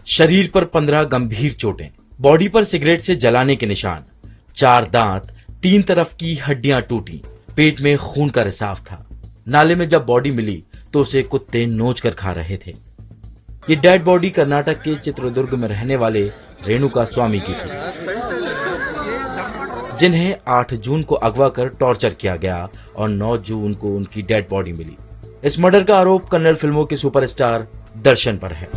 शरीर पर 15 गंभीर चोटें, बॉडी पर सिगरेट से जलाने के निशान, 4 दांत, 3 तरफ की हड्डियां टूटी, पेट में खून का रिसाव था। नाले में जब बॉडी मिली तो उसे कुत्ते नोच कर खा रहे थे। ये डेड बॉडी कर्नाटक के चित्रदुर्ग में रहने वाले रेणुका स्वामी की थी, जिन्हें 8 जून को अगवा कर टॉर्चर किया गया और 9 जून को उनकी डेड बॉडी मिली। इस मर्डर का आरोप कन्नड़ फिल्मों के सुपरस्टार दर्शन पर है।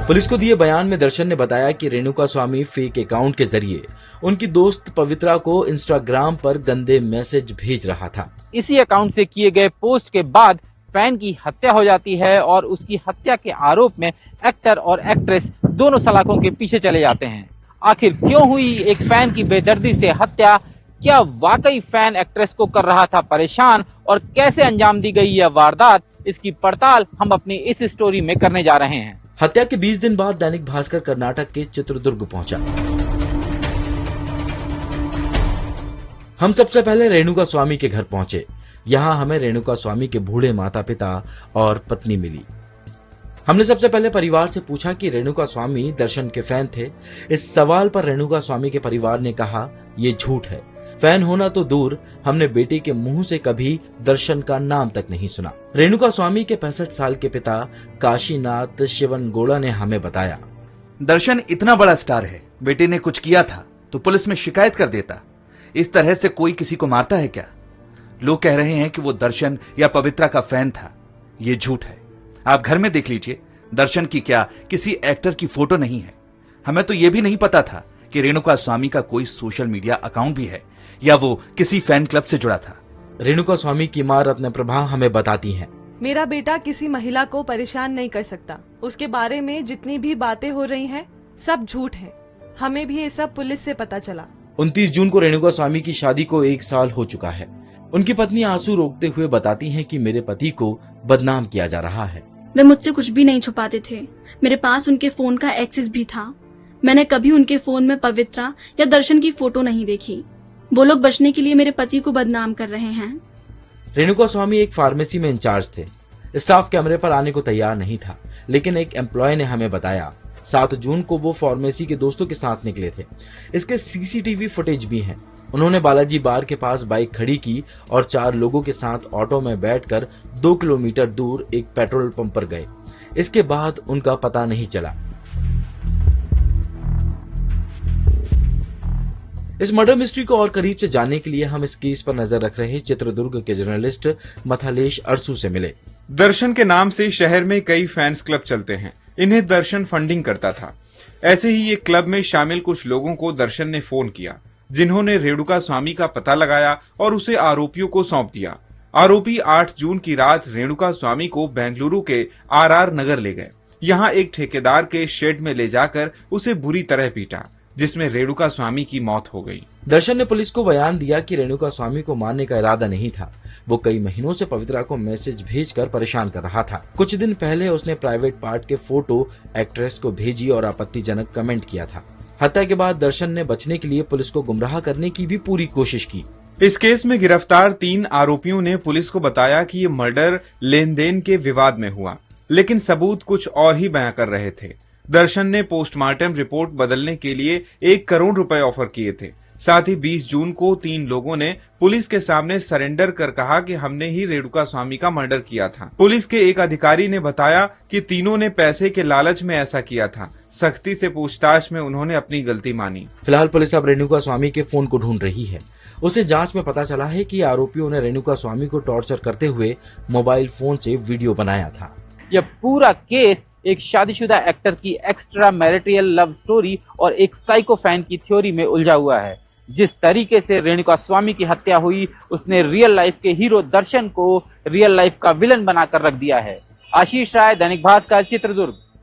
पुलिस को दिए बयान में दर्शन ने बताया कि रेणुका स्वामी फेक अकाउंट के जरिए उनकी दोस्त पवित्रा को इंस्टाग्राम पर गंदे मैसेज भेज रहा था। इसी अकाउंट से किए गए पोस्ट के बाद फैन की हत्या हो जाती है और उसकी हत्या के आरोप में एक्टर और एक्ट्रेस दोनों सलाखों के पीछे चले जाते हैं। आखिर क्यों हुई एक फैन की बेदर्दी से हत्या? क्या वाकई फैन एक्ट्रेस को कर रहा था परेशान और कैसे अंजाम दी गई यह वारदात? इसकी पड़ताल हम अपनी इस स्टोरी में करने जा रहे हैं। हत्या के 20 दिन बाद दैनिक भास्कर कर्नाटक के चित्रदुर्ग पहुंचा। हम सबसे पहले रेणुका स्वामी के घर पहुंचे। यहाँ हमें रेणुका स्वामी के बूढ़े माता पिता और पत्नी मिली। हमने सबसे पहले परिवार से पूछा कि रेणुका स्वामी दर्शन के फैन थे। इस सवाल पर रेणुका स्वामी के परिवार ने कहा, ये झूठ है। फैन होना तो दूर, हमने बेटे के मुंह से कभी दर्शन का नाम तक नहीं सुना। रेणुका स्वामी के 65 साल के पिता काशीनाथ शिवनगौड़ा ने हमें बताया, दर्शन इतना बड़ा स्टार है, बेटे ने कुछ किया था तो पुलिस में शिकायत कर देता। इस तरह से कोई किसी को मारता है क्या? लोग कह रहे हैं कि वो दर्शन या पवित्रा का फैन था। ये झूठ है। आप घर में देख लीजिए, दर्शन की क्या किसी एक्टर की फोटो नहीं है। हमें तो ये भी नहीं पता था कि रेणुका स्वामी का कोई सोशल मीडिया अकाउंट भी है या वो किसी फैन क्लब से जुड़ा था। रेणुका स्वामी की मां रत्न प्रभा हमें बताती हैं, मेरा बेटा किसी महिला को परेशान नहीं कर सकता। उसके बारे में जितनी भी बातें हो रही हैं, सब झूठ है। हमें भी ये सब पुलिस से पता चला। 29 जून को रेणुका स्वामी की शादी को 1 साल हो चुका है। उनकी पत्नी आंसू रोकते हुए बताती हैं कि मेरे पति को बदनाम किया जा रहा है। वे मुझसे कुछ भी नहीं छुपाते थे। मेरे पास उनके फोन का एक्सेस भी था। मैंने कभी उनके फोन में पवित्रा या दर्शन की फोटो नहीं देखी। वो लोग बचने के लिए मेरे पति को बदनाम कर रहे हैं। रेणुका स्वामी एक फार्मेसी में इंचार्ज थे। स्टाफ कैमरे पर आने को तैयार नहीं था, लेकिन एक एम्प्लॉय ने हमें बताया 7 जून को वो फार्मेसी के दोस्तों के साथ निकले थे। इसके सीसीटीवी फुटेज भी हैं। उन्होंने बालाजी बार के पास बाइक खड़ी की और 4 लोगों के साथ ऑटो में बैठकर 2 किलोमीटर दूर एक पेट्रोल पंप पर गए। इसके बाद उनका पता नहीं चला। इस मर्डर मिस्ट्री को और करीब से जानने के लिए हम इस केस पर नजर रख रहे चित्रदुर्ग के जर्नलिस्ट मथालेश अरसू से मिले। दर्शन के नाम से शहर में कई फैंस क्लब चलते हैं। इन्हें दर्शन फंडिंग करता था। ऐसे ही एक क्लब में शामिल कुछ लोगों को दर्शन ने फोन किया, जिन्होंने रेणुका स्वामी का पता लगाया और उसे आरोपियों को सौंप दिया। आरोपी 8 जून की रात रेणुका स्वामी को बेंगलुरु के आरआर नगर ले गए। यहाँ एक ठेकेदार के शेड में ले जाकर उसे बुरी तरह पीटा, जिसमें रेणुका स्वामी की मौत हो गई। दर्शन ने पुलिस को बयान दिया कि रेणुका स्वामी को मारने का इरादा नहीं था। वो कई महीनों से पवित्रा को मैसेज भेजकर परेशान कर रहा था। कुछ दिन पहले उसने प्राइवेट पार्ट के फोटो एक्ट्रेस को भेजी और आपत्तिजनक कमेंट किया था। हत्या के बाद दर्शन ने बचने के लिए पुलिस को गुमराह करने की भी पूरी कोशिश की। इस केस में गिरफ्तार 3 आरोपियों ने पुलिस को बताया कि ये मर्डर लेन देन के विवाद में हुआ, लेकिन सबूत कुछ और ही बयां कर रहे थे। दर्शन ने पोस्टमार्टम रिपोर्ट बदलने के लिए 1 करोड़ रुपए ऑफर किए थे। साथ ही 20 जून को 3 लोगों ने पुलिस के सामने सरेंडर कर कहा कि हमने ही रेणुका स्वामी का मर्डर किया था। पुलिस के एक अधिकारी ने बताया कि तीनों ने पैसे के लालच में ऐसा किया था। सख्ती से पूछताछ में उन्होंने अपनी गलती मानी। फिलहाल पुलिस अब रेणुका स्वामी के फोन को ढूंढ रही है। उसे जांच में पता चला है कि आरोपियों ने रेणुका स्वामी को टॉर्चर करते हुए मोबाइल फोन से वीडियो बनाया था। यह पूरा केस एक शादीशुदा एक्टर की एक्स्ट्रा मैरिटल लव स्टोरी और एक साइको फैन की थ्योरी में उलझा हुआ है। जिस तरीके से रेणुका स्वामी की हत्या हुई, उसने रियल लाइफ के हीरो दर्शन को रियल लाइफ का विलन बनाकर रख दिया है। आशीष राय, दैनिक भास्कर, चित्रदुर्ग।